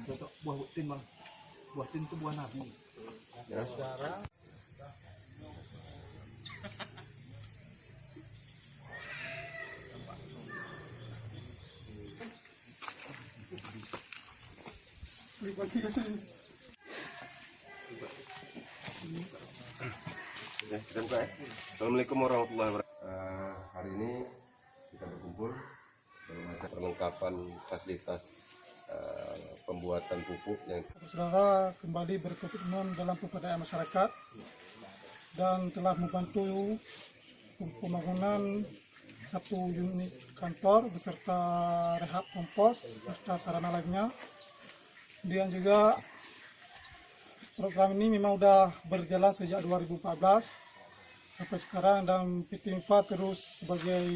Cocok buah tin bang. Buah tin itu buah nabi. Ya. Ya, kita buka ya. Assalamualaikum warahmatullahi wabarakatuh. Hari ini kita berkumpul dalam acara perlengkapan fasilitas pembuatan pupuk yang Saudara kembali berkomitmen dalam pemberdayaan masyarakat dan telah membantu pembangunan satu unit kantor beserta rehab kompos serta sarana lainnya. Kemudian juga program ini memang sudah berjalan sejak 2014 sampai sekarang, dan PT Infa terus sebagai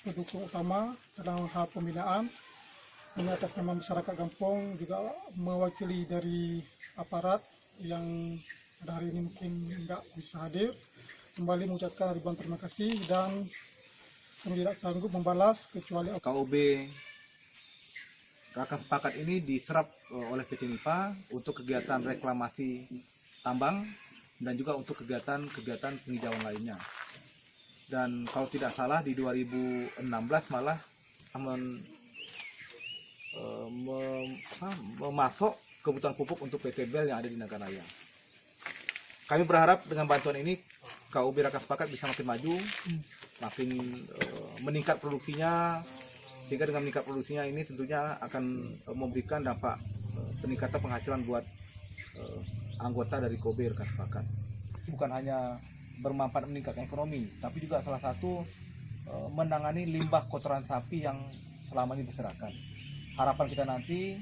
pendukung utama dalam hal pembinaan. Ini atas nama masyarakat Gampong, juga mewakili dari aparat yang pada hari ini mungkin tidak bisa hadir, kembali mengucapkan ribuan terima kasih, dan kami tidak sanggup membalas kecuali KOB Raka Sepakat ini diserap oleh PT Nipa untuk kegiatan reklamasi tambang dan juga untuk kegiatan penghijauan lainnya. Dan kalau tidak salah di 2016 malah memasok kebutuhan pupuk untuk PT Bel yang ada di Nagaraya. Kami berharap dengan bantuan ini KOB Raka Sepakat bisa makin maju, makin meningkat produksinya, sehingga dengan meningkat produksinya ini tentunya akan memberikan dampak peningkatan penghasilan buat anggota dari KOB Raka Sepakat. Bukan hanya bermanfaat meningkatkan ekonomi, tapi juga salah satu menangani limbah kotoran sapi yang selama ini berserakan. Harapan kita nanti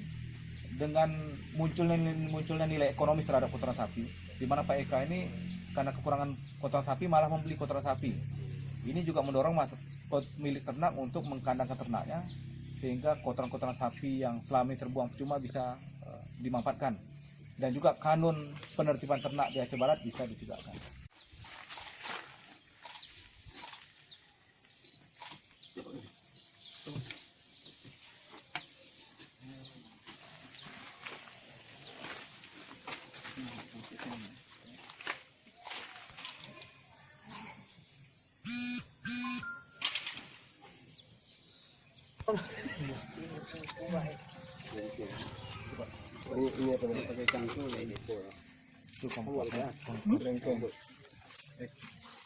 dengan munculnya nilai ekonomi terhadap kotoran sapi, di mana Pak Eka ini karena kekurangan kotoran sapi malah membeli kotoran sapi. Ini juga mendorong milik ternak untuk mengkandangkan ternaknya, sehingga kotoran-kotoran sapi yang selama ini terbuang percuma bisa dimanfaatkan, dan juga kanun penertiban ternak di Aceh Barat bisa ditegakkan. ini apa namanya, pakai cangkul ya gitu ya. Itu kompos ya.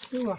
dua.